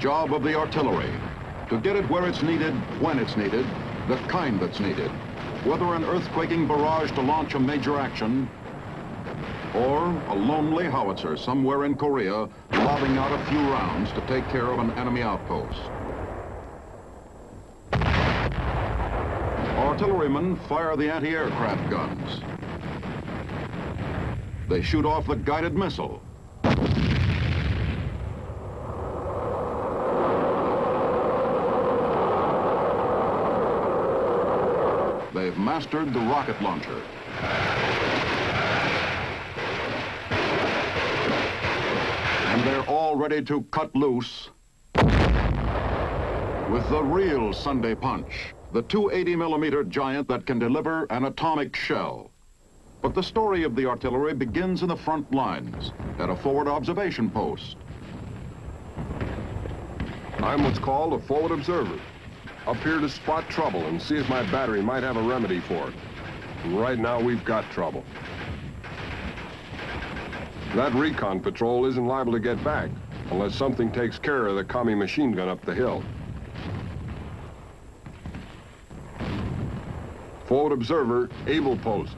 job of the artillery, to get it where it's needed, when it's needed, the kind that's needed, whether an earthquaking barrage to launch a major action, or a lonely howitzer somewhere in Korea lobbing out a few rounds to take care of an enemy outpost. Artillerymen fire the anti-aircraft guns. They shoot off the guided missile. They've mastered the rocket launcher. And they're all ready to cut loose with the real Sunday punch, the 280mm giant that can deliver an atomic shell. But the story of the artillery begins in the front lines at a forward observation post. I'm what's called a forward observer. Up here to spot trouble and see if my battery might have a remedy for it. And right now, we've got trouble. That recon patrol isn't liable to get back unless something takes care of the commie machine gun up the hill. Forward observer, Able Post.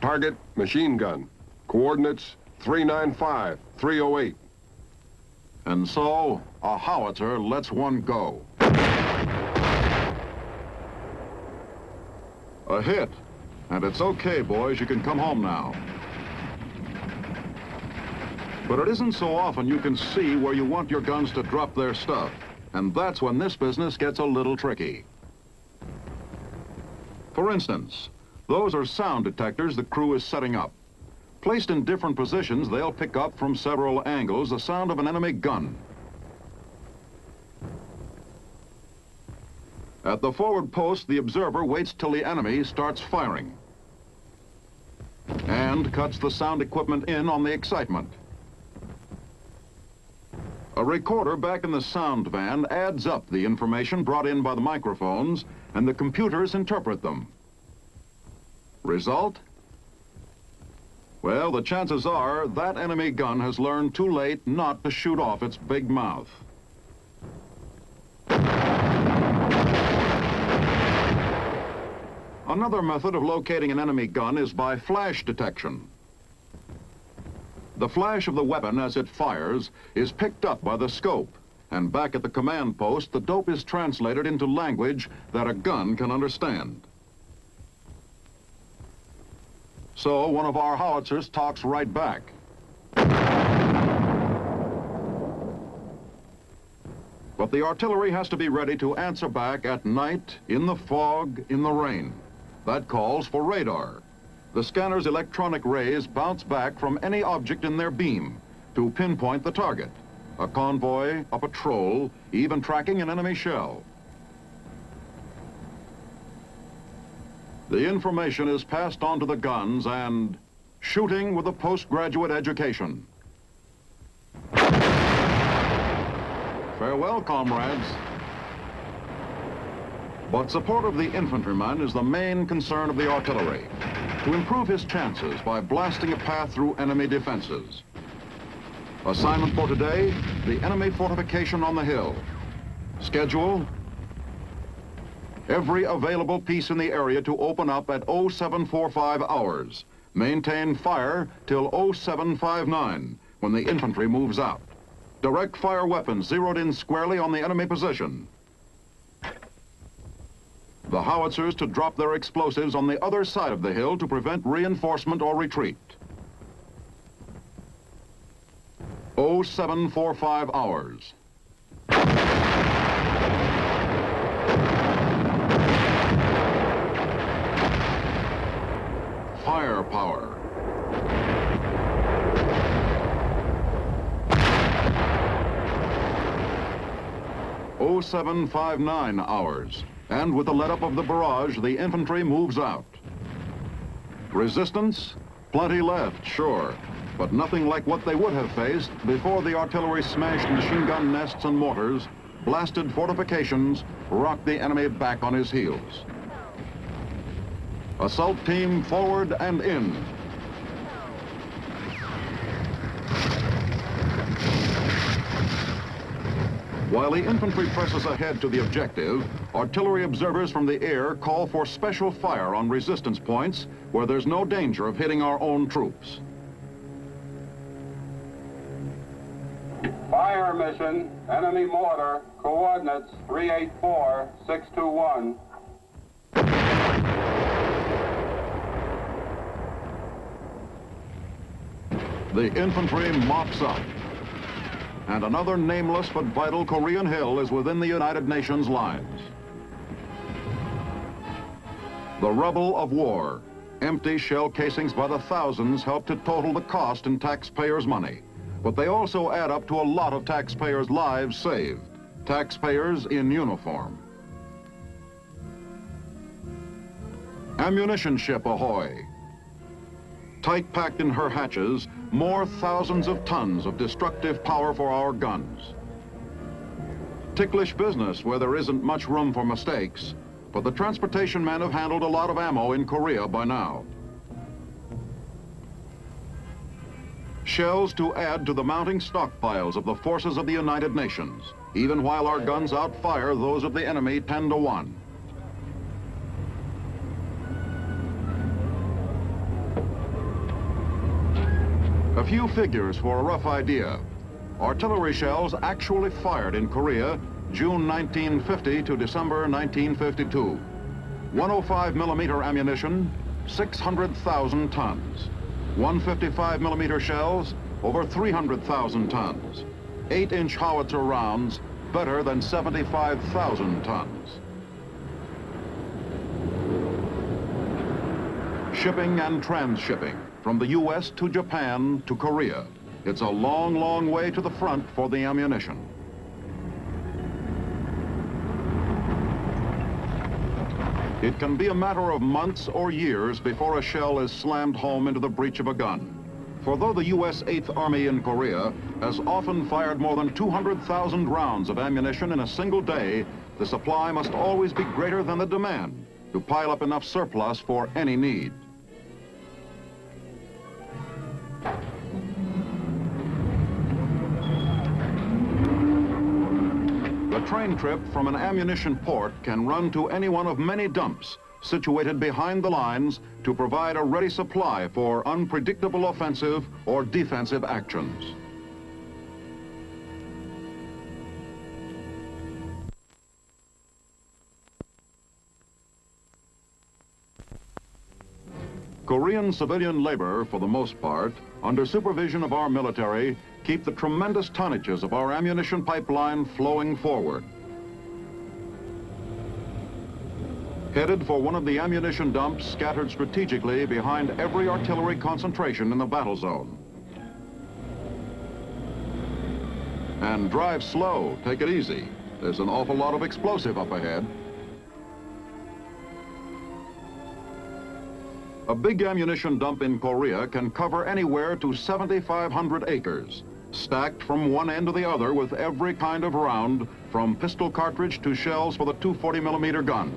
Target, machine gun. Coordinates, 395, 308. And so, a howitzer lets one go. A hit. And it's okay, boys, you can come home now. But it isn't so often you can see where you want your guns to drop their stuff. And that's when this business gets a little tricky. For instance, those are sound detectors the crew is setting up. Placed in different positions, they'll pick up from several angles the sound of an enemy gun. At the forward post, the observer waits till the enemy starts firing and cuts the sound equipment in on the excitement. A recorder back in the sound van adds up the information brought in by the microphones, and the computers interpret them. Result? Well, the chances are that enemy gun has learned too late not to shoot off its big mouth. Another method of locating an enemy gun is by flash detection. The flash of the weapon as it fires is picked up by the scope, and back at the command post, the dope is translated into language that a gun can understand. So one of our howitzers talks right back. But the artillery has to be ready to answer back at night, in the fog, in the rain. That calls for radar. The scanner's electronic rays bounce back from any object in their beam to pinpoint the target. A convoy, a patrol, even tracking an enemy shell. The information is passed on to the guns and shooting with a postgraduate education. Farewell, comrades. But support of the infantryman is the main concern of the artillery, to improve his chances by blasting a path through enemy defenses. Assignment for today, the enemy fortification on the hill. Schedule: every available piece in the area to open up at 0745 hours. Maintain fire till 0759, when the infantry moves out. Direct fire weapons zeroed in squarely on the enemy position. The howitzers to drop their explosives on the other side of the hill to prevent reinforcement or retreat. 0745 hours. Firepower. Oh, 0759 hours. And with the let-up of the barrage, the infantry moves out. Resistance? Plenty left, sure, but nothing like what they would have faced before the artillery smashed machine gun nests and mortars, blasted fortifications, rocked the enemy back on his heels. Assault team forward and in. While the infantry presses ahead to the objective, artillery observers from the air call for special fire on resistance points where there's no danger of hitting our own troops. Fire mission, enemy mortar, coordinates 384-621. The infantry mops up. And another nameless but vital Korean hill is within the United Nations lines. The rubble of war. Empty shell casings by the thousands help to total the cost in taxpayers' money. But they also add up to a lot of taxpayers' lives saved. Taxpayers in uniform. Ammunition ship ahoy. Tight packed in her hatches, more thousands of tons of destructive power for our guns. Ticklish business where there isn't much room for mistakes, but the transportation men have handled a lot of ammo in Korea by now. Shells to add to the mounting stockpiles of the forces of the United Nations, even while our guns outfire those of the enemy 10 to 1. A few figures for a rough idea. Artillery shells actually fired in Korea June 1950 to December 1952. 105 millimeter ammunition, 600,000 tons. 155 millimeter shells, over 300,000 tons. 8-inch howitzer rounds, better than 75,000 tons. Shipping and transshipping from the U.S. to Japan to Korea. It's a long, long way to the front for the ammunition. It can be a matter of months or years before a shell is slammed home into the breech of a gun. For though the U.S. 8th Army in Korea has often fired more than 200,000 rounds of ammunition in a single day, the supply must always be greater than the demand to pile up enough surplus for any need. The train trip from an ammunition port can run to any one of many dumps situated behind the lines to provide a ready supply for unpredictable offensive or defensive actions. Korean civilian labor, for the most part, under supervision of our military, keep the tremendous tonnages of our ammunition pipeline flowing forward. Headed for one of the ammunition dumps scattered strategically behind every artillery concentration in the battle zone. And drive slow, take it easy. There's an awful lot of explosive up ahead. A big ammunition dump in Korea can cover anywhere to 7,500 acres, stacked from one end to the other with every kind of round, from pistol cartridge to shells for the 240 millimeter gun.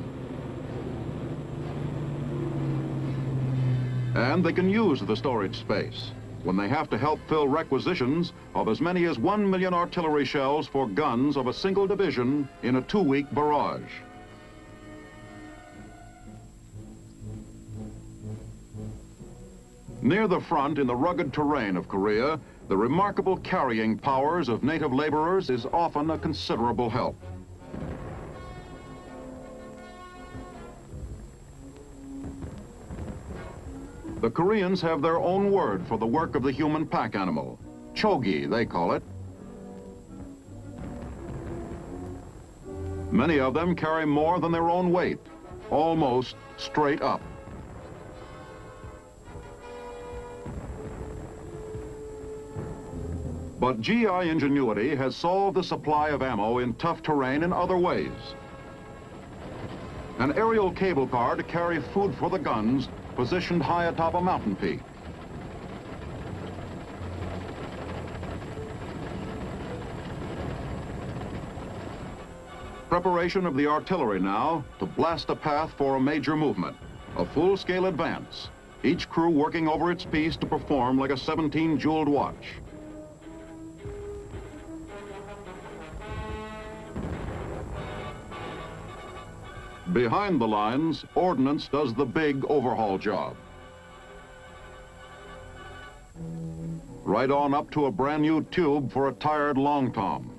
And they can use the storage space when they have to help fill requisitions of as many as 1 million artillery shells for guns of a single division in a 2-week barrage. Near the front in the rugged terrain of Korea, the remarkable carrying powers of native laborers is often a considerable help. The Koreans have their own word for the work of the human pack animal. Chogi, they call it. Many of them carry more than their own weight, almost straight up. But GI ingenuity has solved the supply of ammo in tough terrain in other ways. An aerial cable car to carry food for the guns positioned high atop a mountain peak. Preparation of the artillery now to blast a path for a major movement, a full-scale advance, each crew working over its piece to perform like a 17-jeweled watch. Behind the lines, ordnance does the big overhaul job. Right on up to a brand new tube for a tired long tom.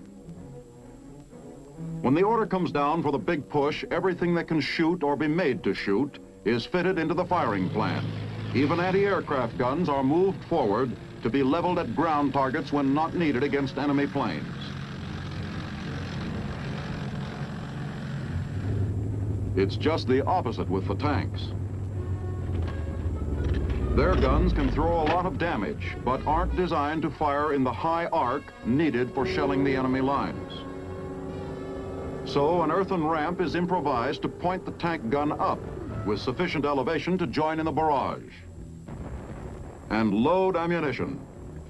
When the order comes down for the big push, everything that can shoot or be made to shoot is fitted into the firing plan. Even anti-aircraft guns are moved forward to be leveled at ground targets when not needed against enemy planes. It's just the opposite with the tanks. Their guns can throw a lot of damage, but aren't designed to fire in the high arc needed for shelling the enemy lines. So an earthen ramp is improvised to point the tank gun up with sufficient elevation to join in the barrage. And load ammunition.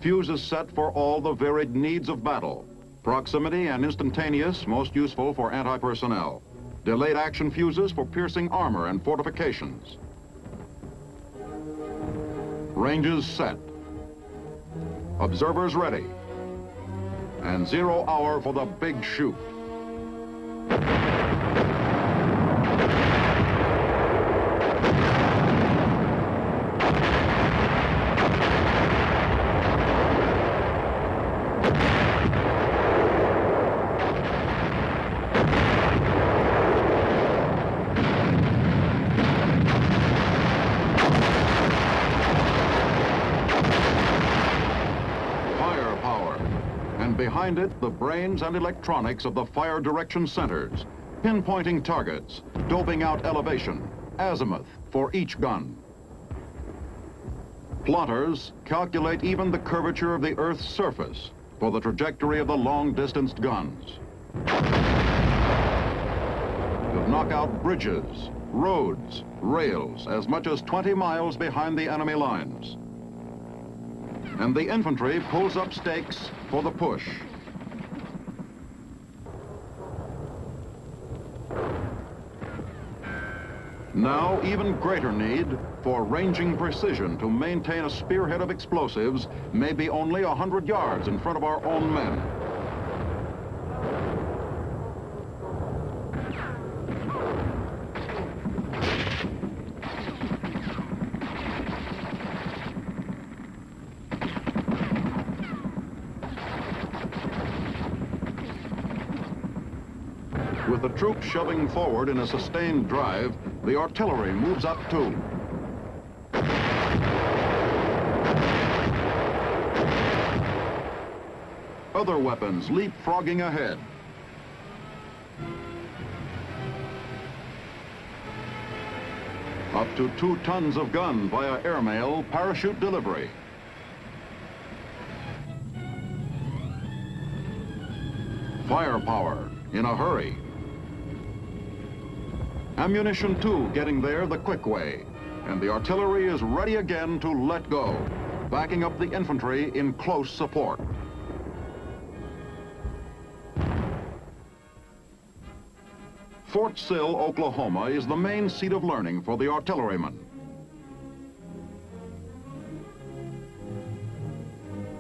Fuses set for all the varied needs of battle. Proximity and instantaneous, most useful for anti-personnel. Delayed action fuses for piercing armor and fortifications. Ranges set. Observers ready. And 0 hour for the big shoot. Behind it, the brains and electronics of the fire direction centers, pinpointing targets, doping out elevation, azimuth for each gun. Plotters calculate even the curvature of the Earth's surface for the trajectory of the long-distanced guns. To knock out bridges, roads, rails, as much as 20 miles behind the enemy lines. And the infantry pulls up stakes for the push. Now, even greater need for ranging precision to maintain a spearhead of explosives may be only 100 yards in front of our own men. With the troops shoving forward in a sustained drive, the artillery moves up too. Other weapons leapfrogging ahead. Up to 2 tons of gun via airmail parachute delivery. Firepower in a hurry. Ammunition too getting there the quick way, and the artillery is ready again to let go, backing up the infantry in close support. Fort Sill, Oklahoma is the main seat of learning for the artilleryman.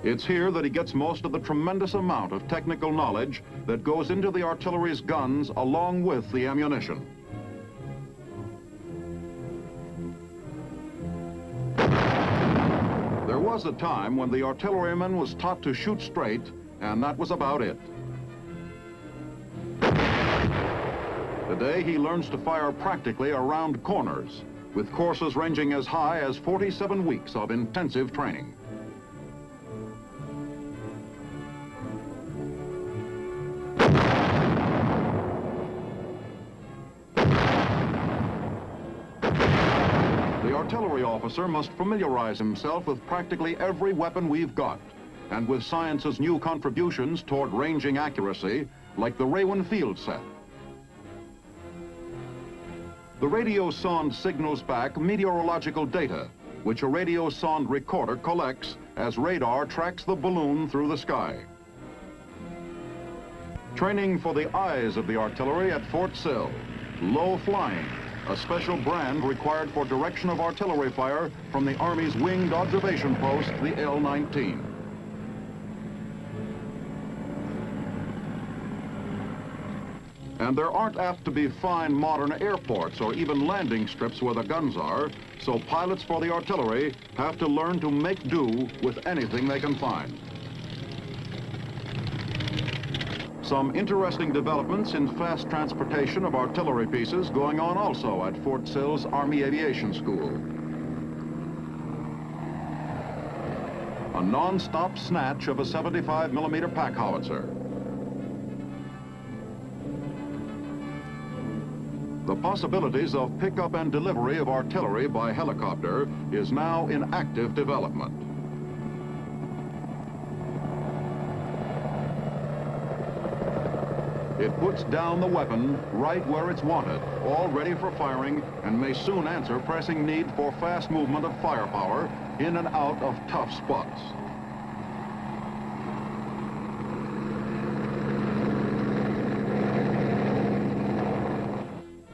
It's here that he gets most of the tremendous amount of technical knowledge that goes into the artillery's guns along with the ammunition. There was a time when the artilleryman was taught to shoot straight, and that was about it. Today he learns to fire practically around corners, with courses ranging as high as 47 weeks of intensive training. The artillery officer must familiarize himself with practically every weapon we've got, and with science's new contributions toward ranging accuracy, like the Raywin field set. The radio sonde signals back meteorological data, which a radio sonde recorder collects as radar tracks the balloon through the sky. Training for the eyes of the artillery at Fort Sill. Low flying, a special brand required for direction of artillery fire from the Army's winged observation post, the L-19. And there aren't apt to be fine modern airports or even landing strips where the guns are, so pilots for the artillery have to learn to make do with anything they can find. Some interesting developments in fast transportation of artillery pieces going on also at Fort Sill's Army Aviation School. A non-stop snatch of a 75mm pack howitzer. The possibilities of pickup and delivery of artillery by helicopter is now in active development. It puts down the weapon right where it's wanted, all ready for firing, and may soon answer pressing need for fast movement of firepower in and out of tough spots.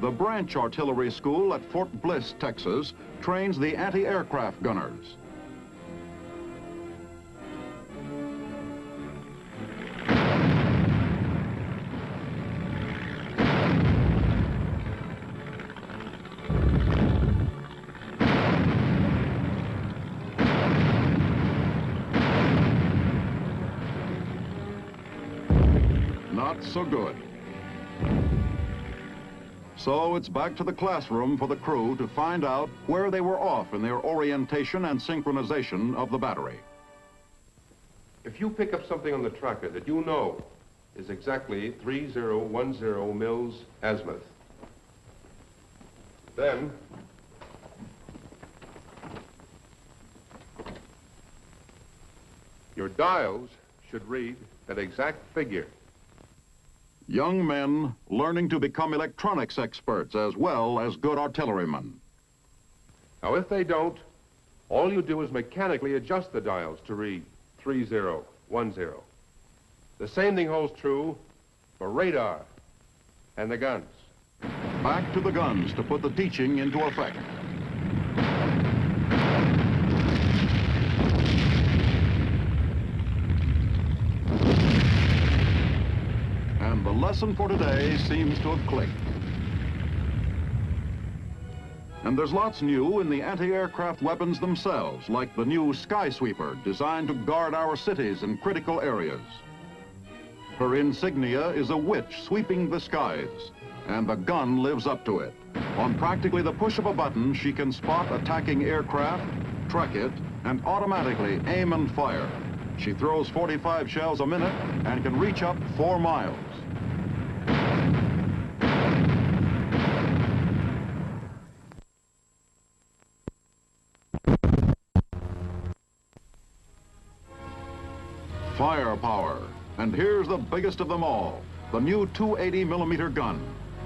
The Branch Artillery School at Fort Bliss, Texas, trains the anti-aircraft gunners. Not so good. So it's back to the classroom for the crew to find out where they were off in their orientation and synchronization of the battery. If you pick up something on the tracker that you know is exactly 3010 Mills Azimuth, then your dials should read that exact figure. Young men learning to become electronics experts as well as good artillerymen. Now, if they don't, all you do is mechanically adjust the dials to read 3010. The same thing holds true for radar and the guns. Back to the guns to put the teaching into effect. And the lesson for today seems to have clicked. And there's lots new in the anti-aircraft weapons themselves, like the new Skysweeper, designed to guard our cities and critical areas. Her insignia is a witch sweeping the skies, and the gun lives up to it. On practically the push of a button, she can spot attacking aircraft, track it, and automatically aim and fire. She throws 45 shells a minute and can reach up 4 miles. Firepower. And here's the biggest of them all, the new 280mm gun.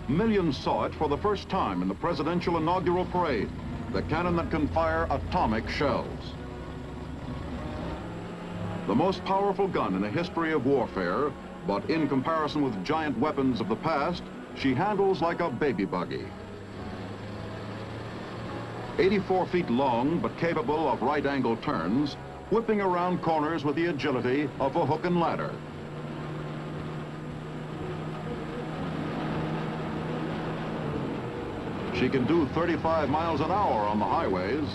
Millions saw it for the first time in the presidential inaugural parade, the cannon that can fire atomic shells. The most powerful gun in the history of warfare, but in comparison with giant weapons of the past, she handles like a baby buggy. 84 feet long, but capable of right-angle turns, whipping around corners with the agility of a hook and ladder. She can do 35 miles an hour on the highways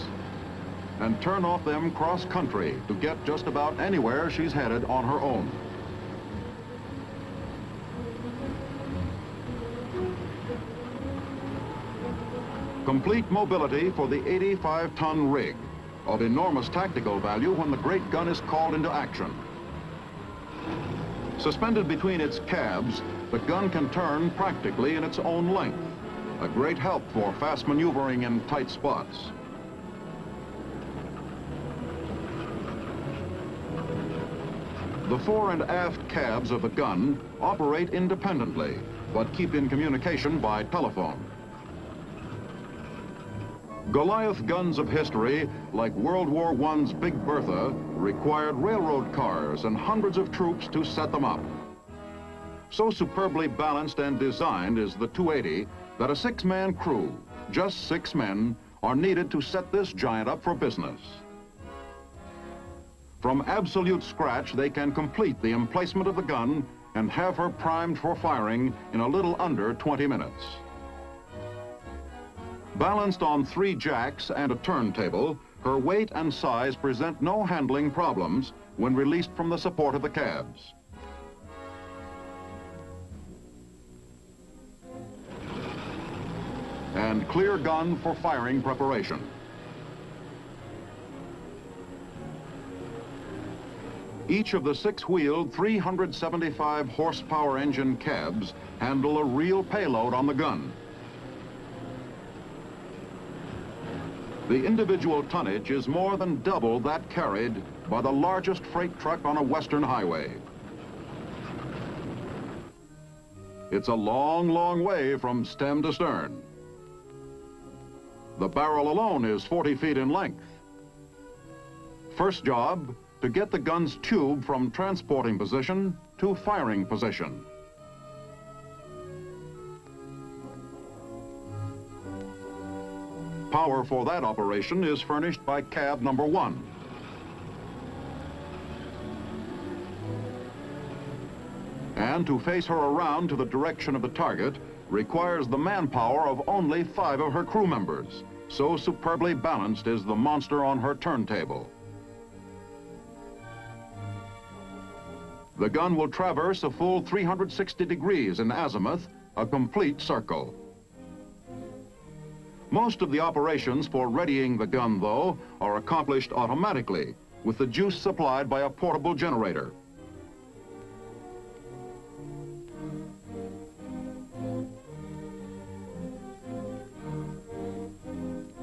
and turn off them cross-country to get just about anywhere she's headed on her own. Complete mobility for the 85-ton rig, of enormous tactical value when the great gun is called into action. Suspended between its cabs, the gun can turn practically in its own length, a great help for fast maneuvering in tight spots. The fore and aft cabs of the gun operate independently, but keep in communication by telephone. Goliath guns of history, like World War I's Big Bertha, required railroad cars and hundreds of troops to set them up. So superbly balanced and designed is the 280 that a 6-man crew, just 6 men, are needed to set this giant up for business. From absolute scratch, they can complete the emplacement of the gun and have her primed for firing in a little under 20 minutes. Balanced on 3 jacks and a turntable, her weight and size present no handling problems when released from the support of the cabs. And clear gun for firing preparation. Each of the 6-wheeled 375 horsepower engine cabs handle a real payload on the gun. The individual tonnage is more than double that carried by the largest freight truck on a western highway. It's a long, long way from stem to stern. The barrel alone is 40 feet in length. First job, to get the gun's tube from transporting position to firing position. Power for that operation is furnished by cab number 1. And to face her around to the direction of the target requires the manpower of only 5 of her crew members. So superbly balanced is the monster on her turntable. The gun will traverse a full 360 degrees in azimuth, a complete circle. Most of the operations for readying the gun, though, are accomplished automatically, with the juice supplied by a portable generator.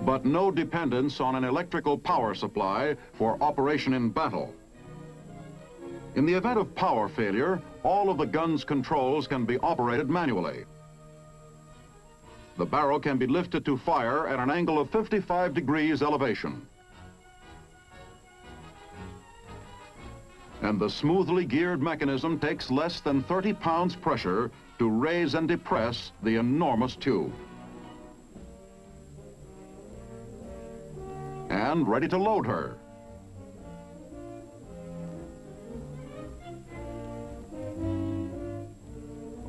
But no dependence on an electrical power supply for operation in battle. In the event of power failure, all of the gun's controls can be operated manually. The barrel can be lifted to fire at an angle of 55 degrees elevation. And the smoothly geared mechanism takes less than 30 pounds pressure to raise and depress the enormous tube. And ready to load her.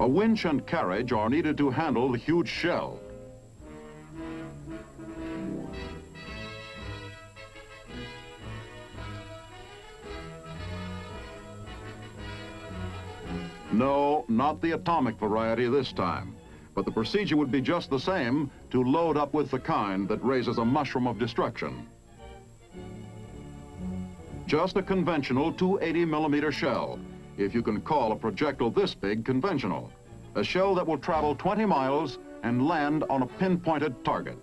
A winch and carriage are needed to handle the huge shell. No, not the atomic variety this time, but the procedure would be just the same to load up with the kind that raises a mushroom of destruction. Just a conventional 280mm shell, if you can call a projectile this big conventional. A shell that will travel 20 miles and land on a pinpointed target.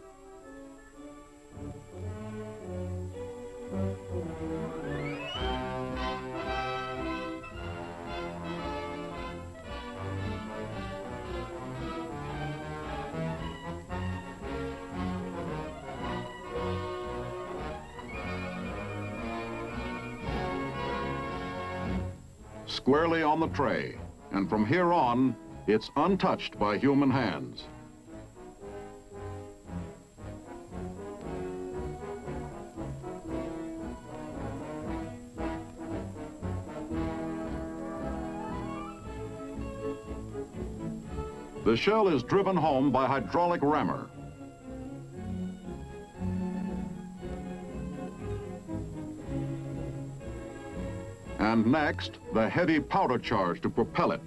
Squarely on the tray, and from here on, it's untouched by human hands. The shell is driven home by hydraulic rammer. And next, the heavy powder charge to propel it.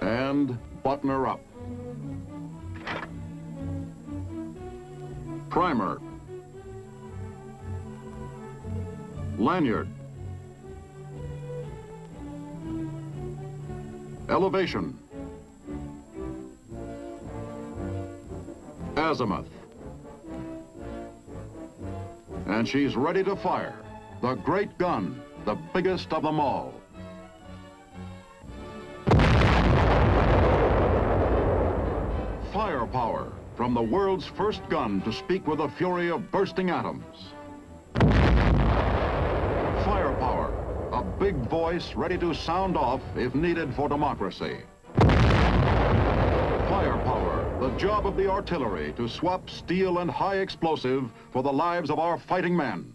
And button her up. Primer. Lanyard. Elevation. Azimuth. And she's ready to fire. The great gun, the biggest of them all. Firepower, from the world's first gun to speak with the fury of bursting atoms. Firepower, a big voice ready to sound off if needed for democracy. Firepower, the job of the artillery to swap steel and high explosive for the lives of our fighting men.